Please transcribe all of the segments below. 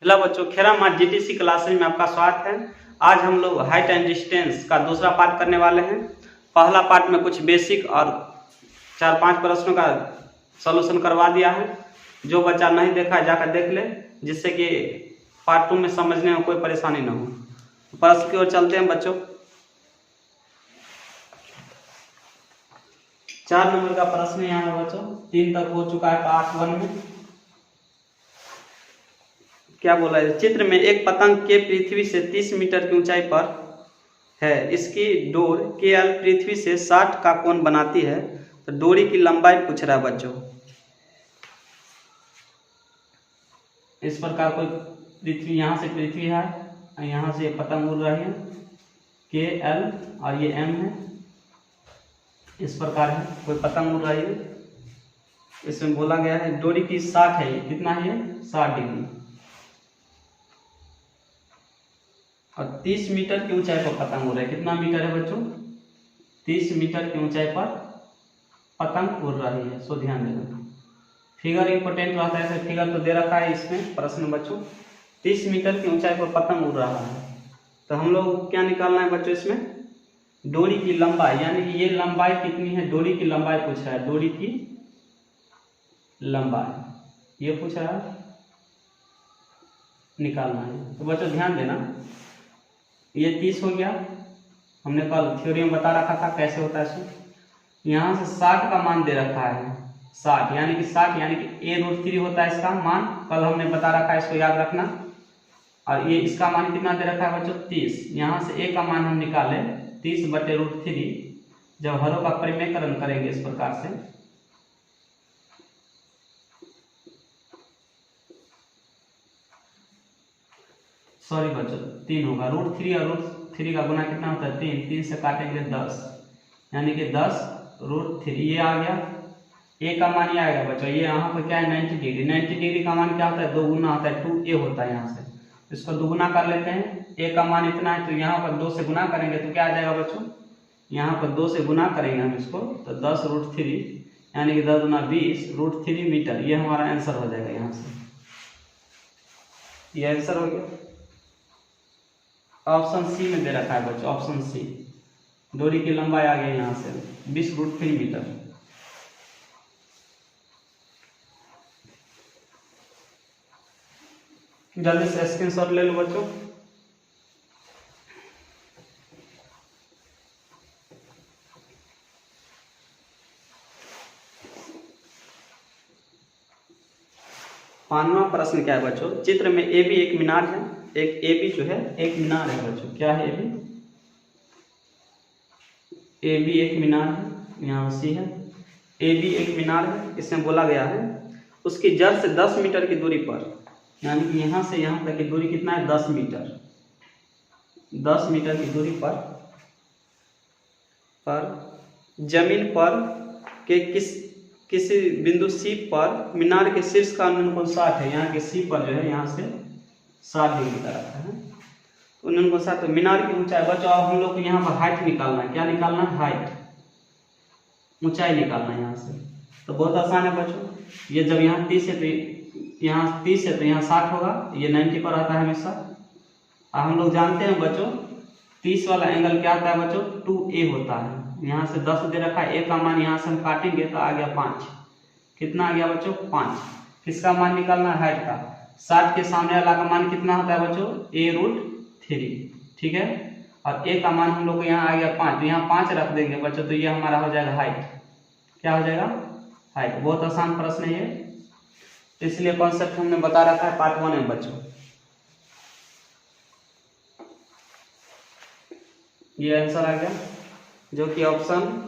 Hello बच्चों, खेरा mart GTC classes में आपका स्वागत है। आज हम लोग हाइट एंड डिस्टेंस का दूसरा पार्ट करने वाले हैं। पहला पार्ट में कुछ बेसिक और 4-5 प्रश्नों का सॉल्यूशन करवा दिया है। जो बच्चा नहीं देखा जाकर देख ले, जिससे कि पार्ट 2 में समझने में कोई परेशानी न हो। प्रश्न की ओर चलते हैं बच्चों। 4 नंबर का प्रश्न यहाँ है बच्चों। 3 तक हो चुका है पार्ट 1 में। क्या बोला है? चित्र में एक पतंग के पृथ्वी से 30 मीटर की ऊंचाई पर है। इसकी डोर केएल पृथ्वी से 60 का कोण बनाती है। तो डोरी की लंबाई पूछ रहा है बच्चों। इस प्रकार कोई पृथ्वी, यहाँ से पृथ्वी है, यहाँ से पतंग उड़ रही है, केएल और ये एम है। इस प्रकार है, कोई पतंग उड़ रही है। इसमें बोला गया है डोरी की 60 है। ये कितना है? 60 डिग्री। और 30 मीटर की ऊंचाई पर पतंग उड़ रहा है। कितना मीटर है बच्चों? 30 मीटर की ऊंचाई पर पतंग उड़ रही है। सो ध्यान देना, फिगर इंपोर्टेंट रहता है। फिगर तो दे रखा है इसमें प्रश्न बच्चों। 30 मीटर की ऊंचाई पर पतंग उड़ रहा है। तो हम लोग क्या निकालना है बच्चों? इसमें डोरी की लंबाई, यानी कि ये लंबाई कितनी है, डोरी की लंबाई पूछ रहा है। डोरी की लंबाई ये पूछ रहा है, निकालना है। तो बच्चों ध्यान देना, ये 30 हो गया। हमने कल थ्योरी में बता रखा था कैसे होता है इसमें। यहाँ से 60 का मान दे रखा है। 60 यानी कि 60 यानी कि a√3 होता है इसका मान। कल हमने बता रखा है, इसको याद रखना। और ये इसका मान कितना दे रखा है बच्चों? 30। यहाँ से a का मान हम निकाले 30/√3। जब हरों का परिमेयकरण करेंगे इस प्रकार से, सॉरी बच्चों 3 होगा। √3 और √3 का गुना कितना होता है? 3। 3 से काटेंगे 10, यानी कि 10√3 ये आ गया। ए का मान ये आएगा बच्चों। ये यहाँ पर क्या है? 90 डिग्री। 90 डिग्री का मान क्या होता है? 2 गुना होता है, 2a होता है। यहाँ से इसको दोगुना कर लेते हैं। ए का मान इतना है, तो यहाँ पर 2 से गुना करेंगे तो क्या आ जाएगा बच्चों? यहाँ पर 2 से गुना करेंगे हम इसको, तो 10√3 यानी कि 10 गुना 20√3 मीटर। ये हमारा आंसर हो जाएगा। यहाँ से ये आंसर हो गया। ऑप्शन सी में दे रखा है बच्चों, ऑप्शन सी। डोरी की लंबाई आ गई यहाँ से 20√3 मीटर। जल्दी से स्क्रीनशॉट ले लो बच्चों। पांचवा प्रश्न क्या है बच्चों? चित्र में ए बी एक मीनार है। एक ए बी जो है एक मीनार है बच्चों। क्या है ए बी एक मीनार है। यहाँ सी है, ए बी एक मीनार है। इसमें बोला गया है उसकी जड़ से 10 मीटर की दूरी पर, यानी कि यहाँ से यहाँ तक की दूरी कितना है? 10 मीटर। 10 मीटर की दूरी पर जमीन पर के किसी बिंदु सी पर मीनार के शीर्ष का उन्नयन कोण 60 है। यहाँ के सी पर जो है यहाँ से 60 डिग्री का रखा है। उन्नयन कोण 60। तो मीनार की ऊंचाई बच्चों, अब हम लोग को यहाँ पर हाइट निकालना है। क्या निकालना है? हाइट, ऊंचाई निकालना है यहाँ से। तो बहुत आसान है बच्चों। ये जब यहाँ 30 है तो यहाँ 30 है तो यहाँ 60 होगा। ये 90 पर आता है हमेशा। अब हम लोग जानते हैं बच्चों 30 वाला एंगल क्या होता है बच्चों? 2a होता है। यहाँ से 10 दे रखा है। a का मान यहाँ से हम काटेंगे तो आ गया 5। कितना आ गया बच्चों? 5। किसका मान निकालना है? हाइट का। 60 के सामने वाला का मान कितना होता है बच्चों? a√3। ठीक है। और a का मान हम लोग को यहाँ आ गया 5, तो यहाँ 5 रख देंगे बच्चों। तो ये हमारा हो जाएगा हाइट। क्या हो जाएगा? हाइट। बहुत आसान प्रश्न है ये, इसलिए कॉन्सेप्ट हमने बता रखा है पार्ट 1 में बच्चों। ये आंसर आ गया, जो कि ऑप्शन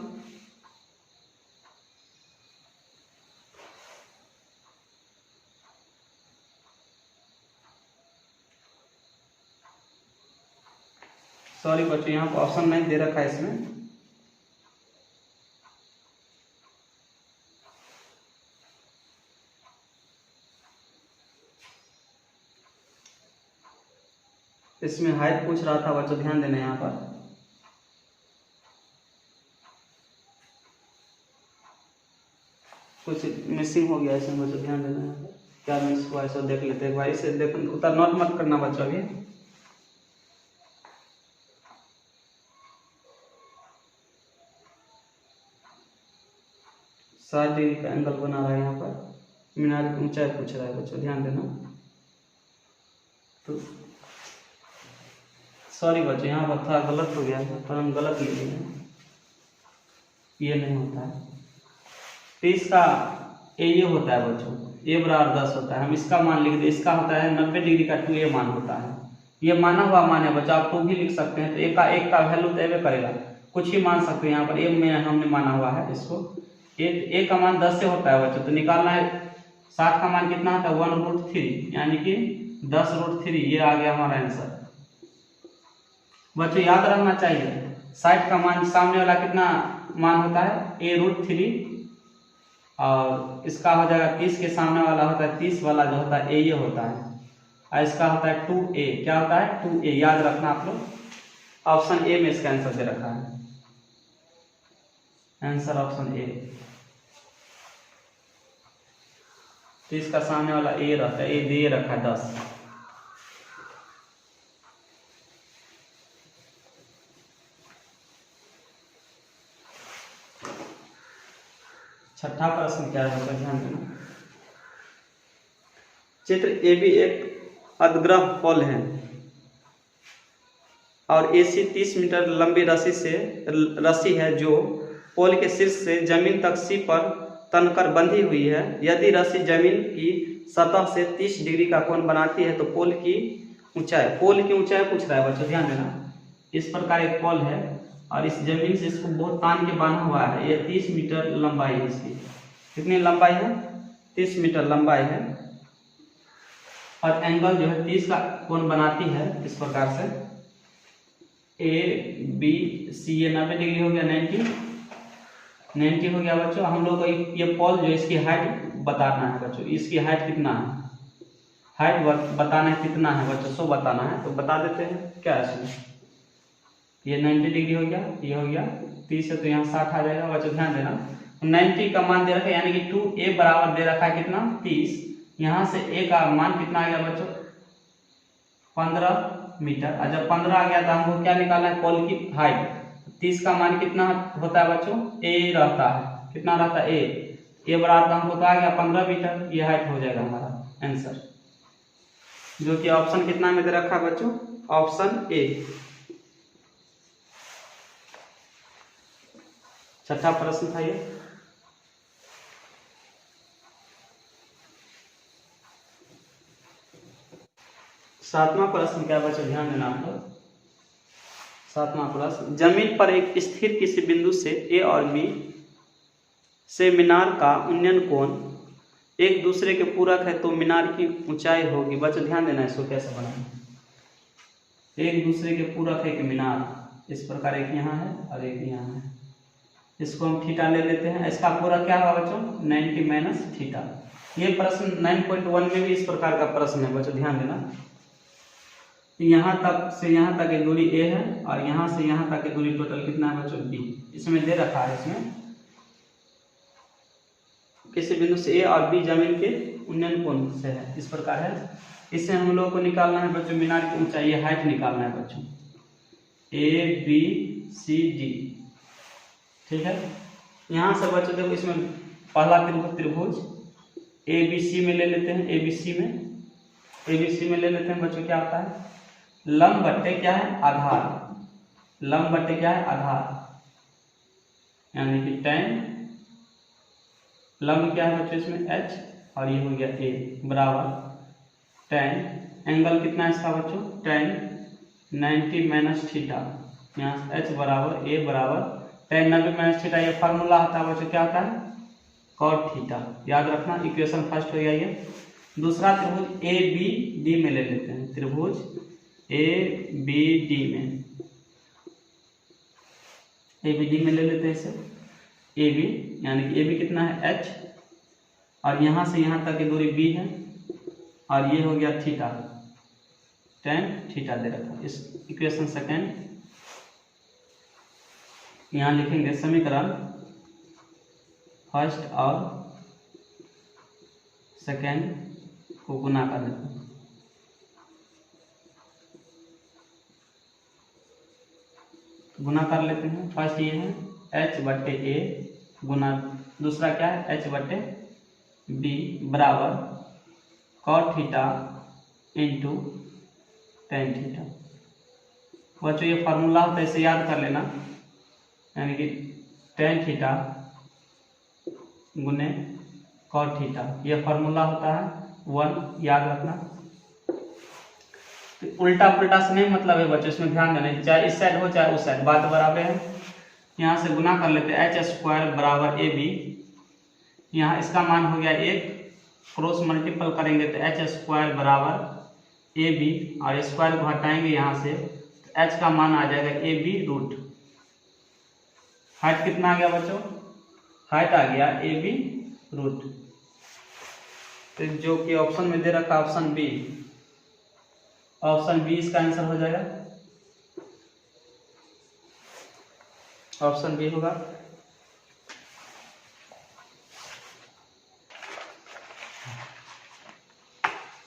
सॉरी बच्चों यहाँ पर ऑप्शन नहीं दे रखा है इसमें। इसमें हाइट पूछ रहा था बच्चों, ध्यान देना यहाँ पर। कुछ मिसिंग हो गया इसमें बच्चों, ध्यान देना यहाँ पर। क्या मिस हुआ है, सो देख लेते हैं एक बार। इसे देखो, उतना नोट मत करना बच्चों अभी। साठ डिग्री का एंगल बना रहा है यहाँ पर। मीनार की ऊंचाई पूछ रहा है बच्चों, ध्यान देना। तो सॉरी बच्चों, यहाँ पर था गलत हो गया पर हम गलत ले लिए, ये नहीं होता है। तो इसका ये होता है बच्चों, a बराबर 10 होता है। हम इसका मान लिख दे, इसका होता है 90 डिग्री का 2a मान होता है। ये माना हुआ मान है बच्चों, आप 2 भी लिख सकते हैं। तो एक का वैल्यू तो एवे करेगा, कुछ ही मान सकते हैं। यहाँ पर a में हमने माना हुआ है इसको। a का मान 10 से होता है बच्चों, तो निकालना है 60 का मान कितना होता है 1√3, यानी कि 10√3। ये आ गया हमारा आंसर बच्चों। याद रखना चाहिए 60 का मान सामने वाला कितना मान होता है a√3, और इसका हो जाएगा 30 के सामने वाला होता है 30 वाला जो होता है ये होता है, और इसका होता है 2a। क्या होता है 2a, याद रखना आप लोग। ऑप्शन ए में इसका आंसर दे रखा है, आंसर ऑप्शन ए। तो इसका सामने वाला ए रहता है, ए दे रखा है 10। छठा प्रश्न क्या है, ध्यान देना। चित्र ए बी एक अधग्रह पोल है और AC 30 मीटर लंबी रस्सी है जो पोल के शीर्ष से जमीन तक सी पर तनकर बंधी हुई है। यदि रस्सी जमीन की सतह से 30 डिग्री का कोण बनाती है तो पोल की ऊंचाई पूछ रहा है बच्चों, ध्यान देना। इस प्रकार एक पोल है और इस जमीन से इसको बहुत तान के बांधा हुआ है। ये 30 मीटर लंबाई है इसकी। कितनी लंबाई है 30 मीटर लंबाई है, और एंगल जो है 30 का कोण बनाती है इस प्रकार से। ABC ये 90 डिग्री हो गया, 90 हो गया बच्चों। हम लोग को ये पोल जो इसकी हाइट बताना है बच्चों, इसकी हाइट कितना है, हाइट बताना है कितना है बच्चों, 100 बताना है। तो बता देते हैं क्या है इसमें। ये 90 डिग्री हो गया, ये हो गया 30 है, तो यहाँ 60 आ जाएगा बच्चों। ध्यान देना 90 का मान दे रखा है, यानी कि 2a बराबर दे रखा है कितना 30। यहाँ से a का मान कितना आ गया बच्चों 15 मीटर। और जब 15 आ गया तो हमको क्या निकालना है, पोल की हाइट। 30 का मान कितना होता है बच्चों, a रहता है, कितना रहता है a बराबर हमको तो आ गया 15 मीटर। ये हाइट हो जाएगा हमारा आंसर, जो कि ऑप्शन कितना में दे रखा है बच्चों, ऑप्शन ए। छठा प्रश्न था ये। सातवां प्रश्न क्या बच्चों, ध्यान देना आप लोग। सातवां प्रश्न, जमीन पर एक स्थिर किसी बिंदु से A और B से मीनार का उन्नयन कोण एक दूसरे के पूरक है तो मीनार की ऊंचाई होगी। बच्चों ध्यान देना इसको कैसे बनाना। एक दूसरे के पूरक है कि मीनार, इस प्रकार एक यहाँ है और एक यहाँ है। इसको हम थीटा ले लेते हैं। इसका पूरक क्या होगा बच्चों 90 माइनस थीटा। ये प्रश्न 9.1 में भी इस प्रकार का प्रश्न है बच्चों, ध्यान देना। यहाँ तक से यहाँ तक की दूरी a है और यहाँ से यहाँ तक की दूरी टोटल कितना है बच्चों b। इसमें दे रखा है, इसमें किसी बिंदु से a और b जमीन के उन्नयन कोण से है, इस प्रकार है। इससे हम लोगों को निकालना है बच्चों मीनार की ऊंचाई, हाइट निकालना है बच्चों ABCD, ठीक है। यहाँ से बच्चों देखो, इसमें पहला त्रिभुज ABC में ले लेते हैं। ABC में ले लेते हैं बच्चों, क्या होता है लंब बट्टे क्या है आधार, लंब बट्टे क्या है आधार, यानी कि tan लंब क्या है बच्चों इसमें h और ये हो गया a बराबर tan एंगल कितना है इसका बच्चों tan 90 माइनस थीटा। यहाँ h बराबर a बराबर tan 90 माइनस थीटा। ये फार्मूला होता है बच्चों, क्या होता है cot थीटा। याद रखना, इक्वेशन फर्स्ट हो गया ये। दूसरा त्रिभुज ABD में ले लेते हैं, त्रिभुज ABD में ले लेते हैं इसे AB, यानी कि AB कितना है h और यहाँ से यहाँ तक की दूरी b है और ये हो गया थीटा, tan थीटा दे रखा है। इस इक्वेशन सेकेंड यहाँ लिखेंगे समीकरण फर्स्ट और सेकेंड को गुना कर लेते हैं। गुना कर लेते हैं। फर्स्ट ये है h/a गुना, दूसरा क्या है h/b बराबर cot theta into tan theta. बच्चों ये फार्मूला होता है, इसे याद कर लेना, यानी कि टेन थीटा गुने cot थीटा, ये फार्मूला होता है 1, याद रखना। तो उल्टा पुल्टा से नहीं मतलब है बच्चों, इसमें ध्यान देना, चाहे इस साइड हो चाहे उस साइड, बात बराबर है। यहाँ से गुना कर लेते हैं h² बराबर ab, यहाँ इसका मान हो गया 1, क्रॉस मल्टीपल करेंगे तो h² बराबर ab, और स्क्वायर को हटाएंगे यहाँ से तो h का मान आ जाएगा ab रूट। हाइट कितना आ गया बच्चों? हाइट आ गया ab रूट। तो जो कि ऑप्शन में दे रखा ऑप्शन बी, ऑप्शन बी इसका आंसर हो जाएगा, ऑप्शन बी होगा।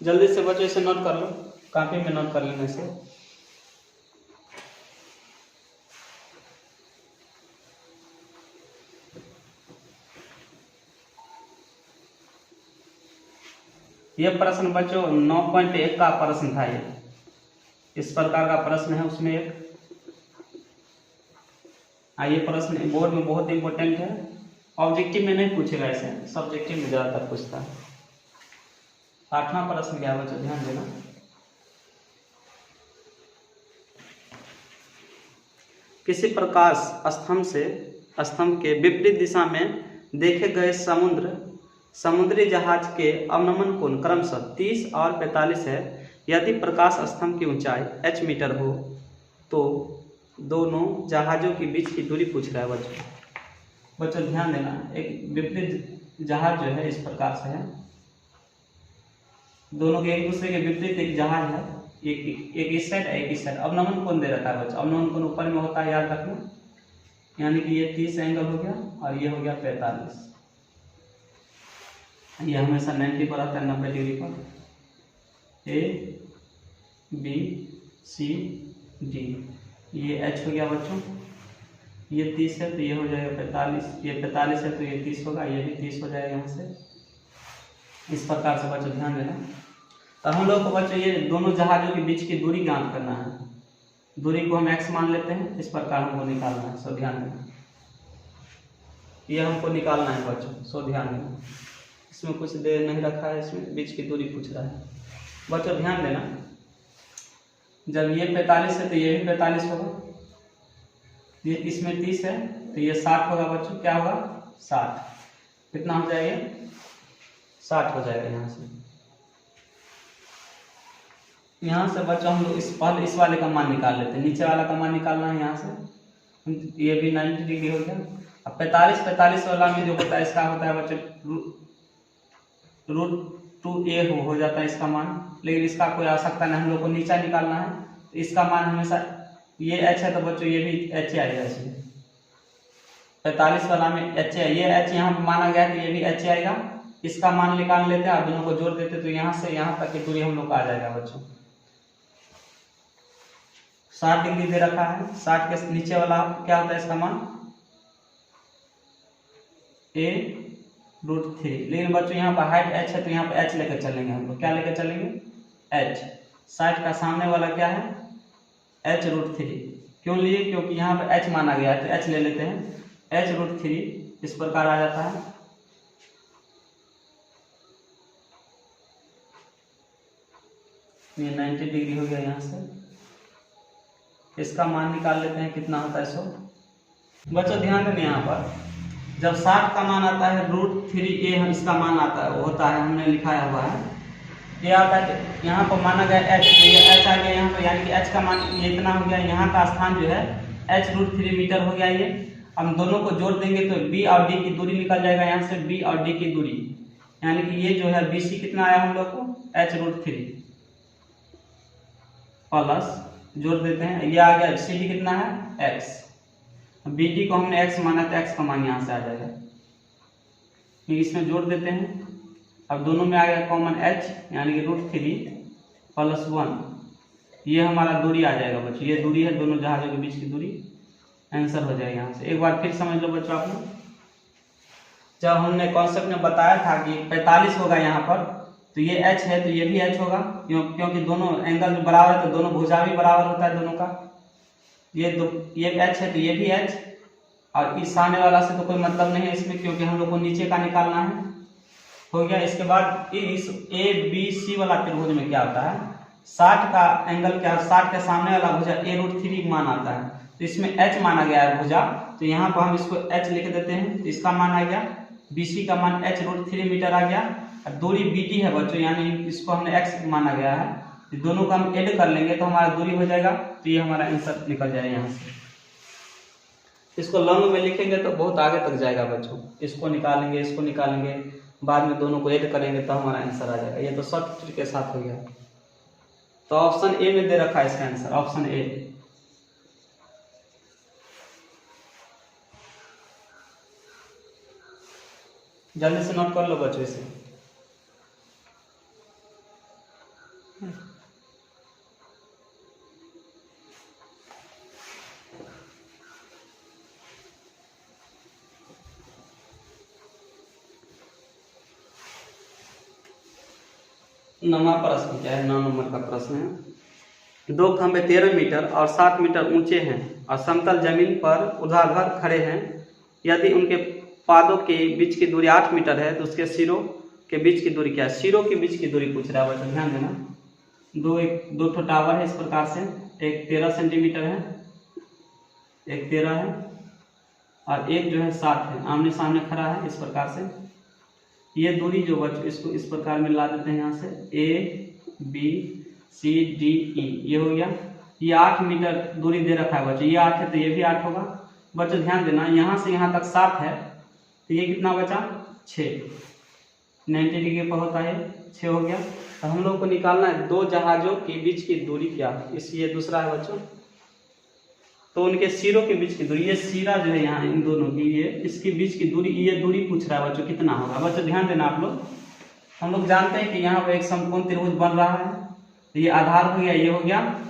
जल्दी से बच्चों इसे नोट कर लो, कॉपी में नोट कर लेने से। यह प्रश्न बच्चों 9.1 का प्रश्न था, ये इस प्रकार का प्रश्न है उसमें एक। ये प्रश्न बोर्ड में बहुत इंपॉर्टेंट है, ऑब्जेक्टिव में नहीं पूछेगा इसे, सब्जेक्टिव में ज्यादातर पूछता है। 8वां प्रश्न क्या है बच्चों, ध्यान देना। किसी प्रकाश स्तंभ के विपरीत दिशा में देखे गए समुद्री जहाज के अवनमन कोण क्रमशः 30 और 45 है। यदि प्रकाश स्तंभ की ऊंचाई h मीटर हो तो दोनों जहाजों के बीच की दूरी पूछ रहा है बच्चों। बच्चों ध्यान देना, एक विपरीत जहाज जो है इस प्रकार से है, दोनों के एक दूसरे के विपरीत एक जहाज है, एक इस साइड एक इस साइड। अवनमन कोण दे रखा है बच्चों, अवनमन कोण ऊपर में होता है, याद रखना, यानी कि ये 30 एंगल हो गया और ये हो गया 45। ये हमेशा 90 पर आता है, 90 डिग्री पर। ए बी सी डी, ये h हो गया बच्चों, ये 30 है तो ये हो जाएगा 45, ये 45 है तो ये 30 होगा, ये भी 30 हो जाएगा यहाँ से। इस प्रकार से बच्चों ध्यान देना। तो हम लोग को बच्चों ये दोनों जहाजों के बीच की दूरी ज्ञात करना है, दूरी को हम x मान लेते हैं, इस प्रकार हमको निकालना है, सो ध्यान देना, ये हमको निकालना है बच्चों, सो ध्यान देना। इसमें कुछ दे नहीं रखा है, इसमें बीच की दूरी पूछ रहा है बच्चों, ध्यान देना। जब ये 45 है तो ये भी 45 होगा, ये इसमें 30 है तो ये 60 होगा बच्चों, क्या होगा 60, कितना हो जाएगा 60 हो जाएगा। यहाँ से बच्चों हम लोग पहले इस वाले का मान निकाल लेते हैं, नीचे वाला का मान निकालना है यहाँ से, ये भी 90 डिग्री हो गया। अब 45 वाला में जो होता है इसका होता है बच्चों √2a हो जाता है इसका मान, लेकिन इसका कोई आवश्यकता नहीं, हम लोग को नीचा निकालना है, तो इसका मान हमेशा ये h है तो बच्चों ये भी h आएगा इसमें। 45 वाला में h है, ये h यहाँ माना गया है तो ये भी h आएगा, इसका मान निकाल लेते हैं और दोनों को जोड़ देते तो यहाँ से यहाँ तक की दूरी हम लोग का आ जाएगा बच्चों। 60 डिग्री दे रखा है, 60 के नीचे वाला क्या होता है इसका मान a√3, लेकिन बच्चों यहाँ पर हाइट h है तो यहाँ पर h लेकर चलेंगे हम लोग, क्या लेकर चलेंगे h। 60 का सामने वाला क्या है h√3, क्यों लिए, क्योंकि यहाँ पर h माना गया है तो h ले लेते हैं, h√3 इस प्रकार आ जाता है। ये 90 डिग्री हो गया, यहाँ से इसका मान निकाल लेते हैं, कितना होता है 100। बच्चों ध्यान देना, यहाँ पर जब 60 का मान आता है √3a इसका मान आता है होता है, हमने लिखाया हुआ है, ये आता है यहाँ पर माना गया h, तो ये h आ गया यहाँ पर, यानी कि h का मान ये इतना हो गया, यहाँ का स्थान जो है h√3 मीटर हो गया। ये हम दोनों को जोड़ देंगे तो b और d की दूरी निकल जाएगा, यहाँ से b और d की दूरी, यानी कि ये जो है BC कितना आया हम लोग को h√3 प्लस जोड़ देते हैं, ये आ गया CD कितना है x, BD को हमने x माना तो x का मान यहाँ से आ जाएगा, इसमें जोड़ देते हैं। अब दोनों में आ गया कॉमन h यानी कि √3 + 1, ये हमारा दूरी आ जाएगा बच्चों। ये दूरी है दोनों जहाजों के बीच की दूरी, आंसर हो जाएगा यहाँ से। एक बार फिर समझ लो बच्चों आप लोग, जब हमने कॉन्सेप्ट में बताया था कि 45 होगा यहाँ पर, तो ये h है तो ये भी h होगा, क्योंकि दोनों एंगल बराबर है तो दोनों भुजा भी बराबर होता है दोनों का। ये h है तो ये भी h, और इस सामने वाला से तो कोई मतलब नहीं है इसमें, क्योंकि हम लोग को नीचे का निकालना है। हो गया। इसके बाद इस ABC वाला त्रिभुज में क्या होता है, 60 का एंगल क्या, 60 के सामने वाला भुजा a√3 मान आता है, तो इसमें h माना गया है भुजा, तो यहाँ पर हम इसको h लिख देते हैं। तो इसका मान आ गया BC का मान h√3 मीटर आ गया, और दूरी BD है बच्चों, यानी इसको हमने x माना गया है। तो दोनों को हम ऐड कर लेंगे तो हमारा दूरी हो जाएगा, तो ये हमारा आंसर निकल जाएगा यहाँ से। इसको लंब में लिखेंगे तो बहुत आगे तक जाएगा बच्चों, इसको निकालेंगे इसको निकालेंगे, बाद में दोनों को ऐड करेंगे तो हमारा आंसर आ जाएगा। ये तो शॉर्ट ट्रिक के साथ हो गया। तो ऑप्शन ए में दे रखा है इसका आंसर, ऑप्शन ए। जल्दी से नोट कर लो बच्चों इसे। नवा प्रश्न क्या है, 9 नंबर का प्रश्न है। 2 खंभे 13 मीटर और 7 मीटर ऊंचे हैं और समतल जमीन पर ऊर्ध्वाधर खड़े हैं। यदि उनके पादों के बीच की दूरी 8 मीटर है तो उसके सिरों के बीच की दूरी क्या है। सिरों के बीच की दूरी पूछ रहा है बच्चों, ध्यान देना। दो ठो टावर है इस प्रकार से, एक 13 सेंटीमीटर है, एक 13 है, और एक जो है 7 है, आमने सामने खड़ा है इस प्रकार से। ये दूरी जो बच्चों, इसको इस प्रकार में ला देते हैं यहाँ से, ABCDE, ये हो गया। ये 8 मीटर दूरी दे रखा है बच्चों, ये 8 है तो ये भी 8 होगा बच्चों। ध्यान देना, यहाँ से यहाँ तक 7 है तो ये कितना बचा, 6, 90 डिग्री पर होता है, 6 हो गया। तो हम लोग को निकालना है दो जहाजों के बीच की दूरी क्या है, ये दूसरा है बच्चों। तो उनके सिरों के बीच की दूरी, ये सिरा जो है यहाँ इन दोनों की, ये इसके बीच की दूरी, ये दूरी पूछ रहा है बच्चों कितना होगा। बच्चों ध्यान देना आप लोग, हम लोग जानते हैं कि यहाँ पर एक समकोण त्रिभुज बन रहा है, तो ये आधार हो गया, ये हो गया,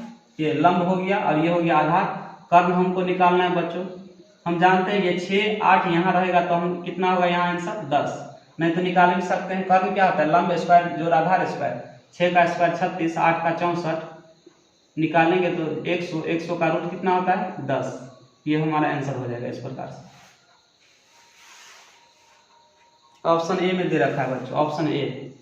ये लंब हो गया, और ये हो गया आधार। कर्म हमको निकालना है बच्चों। हम जानते हैं ये 6, 8 यहाँ रहेगा तो हम कितना होगा यहाँ आंसर 10, नहीं तो निकाल भी सकते हैं। कर्म क्या होता है, लंब स्क्वायर जोड़ आधार स्क्वायर, 6 का स्क्वायर 36, 8 का 64, निकालेंगे तो 100, 100 का रूट कितना होता है 10। ये हमारा आंसर हो जाएगा इस प्रकार से। ऑप्शन ए में दे रखा है बच्चों, ऑप्शन ए।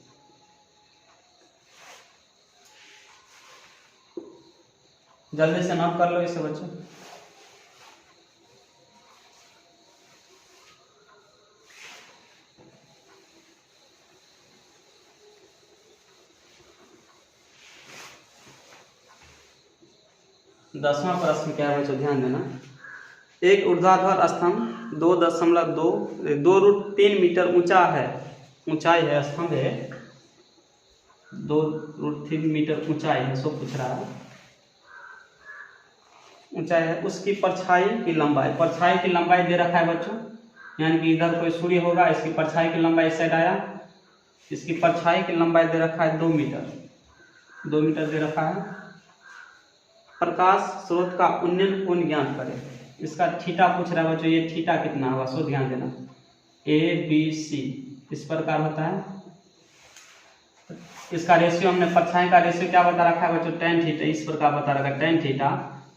जल्दी से नोट कर लो इसे बच्चों। दसवां प्रश्न क्या है बच्चों, ध्यान देना। एक ऊर्ध्वाधर स्तंभ 2.2 मीटर ऊंचा है, ऊंचाई है, स्तंभ है 2√3 मीटर ऊंचाई है, सो पूछ रहा है ऊंचाई है। उसकी परछाई की लंबाई, परछाई की लंबाई दे रखा है बच्चों, यानी कि इधर कोई सूर्य होगा, इसकी परछाई की लंबाई इस साइड आया, इसकी परछाई की लंबाई दे रखा है 2 मीटर, 2 मीटर दे रखा है। प्रकाश स्रोत का उन्नयन कोण ज्ञात करें। इसका थीटा पूछ रहा है बच्चों, ये थीटा कितना होगा, सो ध्यान देना। ABC इस प्रकार होता है। इसका रेशियो हमने परछाई का रेशियो क्या बता रखा है बच्चों, tan थीटा, इस प्रकार बता रखा है tan थीटा।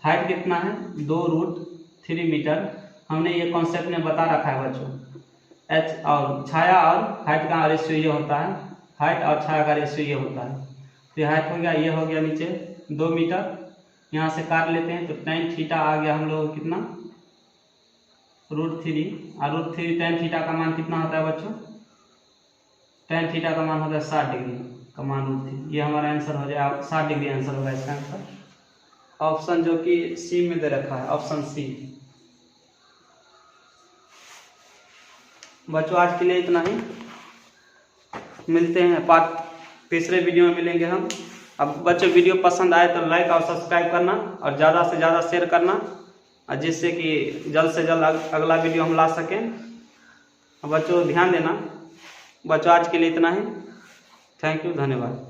हाइट कितना है 2√3 मीटर, हमने ये कॉन्सेप्ट में बता रखा है बच्चों। h और छाया और हाइट का रेशियो ये होता है, हाइट और छाया का रेशियो ये होता है। तो हाइट हो गया, ये हो गया नीचे 2 मीटर, यहाँ से काट लेते हैं तो tan थीटा आ गया हम लोग कितना, √3, और √3 tan थीटा का मान कितना होता है बच्चों, tan थीटा का मान होता है 60 डिग्री का मान √3। ये हमारा आंसर हो जाएगा, 60 डिग्री आंसर होगा इसका आंसर। ऑप्शन जो कि सी में दे रखा है, ऑप्शन सी। बच्चों आज के लिए इतना ही, मिलते हैं पार्ट तीसरे वीडियो में मिलेंगे हम। अब बच्चों वीडियो पसंद आए तो लाइक और सब्सक्राइब करना और ज़्यादा से ज़्यादा शेयर करना, जिससे कि जल्द से जल्द अगला वीडियो हम ला सकें। बच्चों ध्यान देना। बच्चों आज के लिए इतना ही। थैंक यू, धन्यवाद।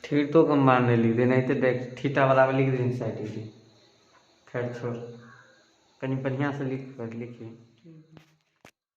ठीक तो कम मारने लिख दे, नहीं तो देख थीटा वाला में लिख दे साइड। खैर छोड़, कहीं बढ़िया से लिखिए।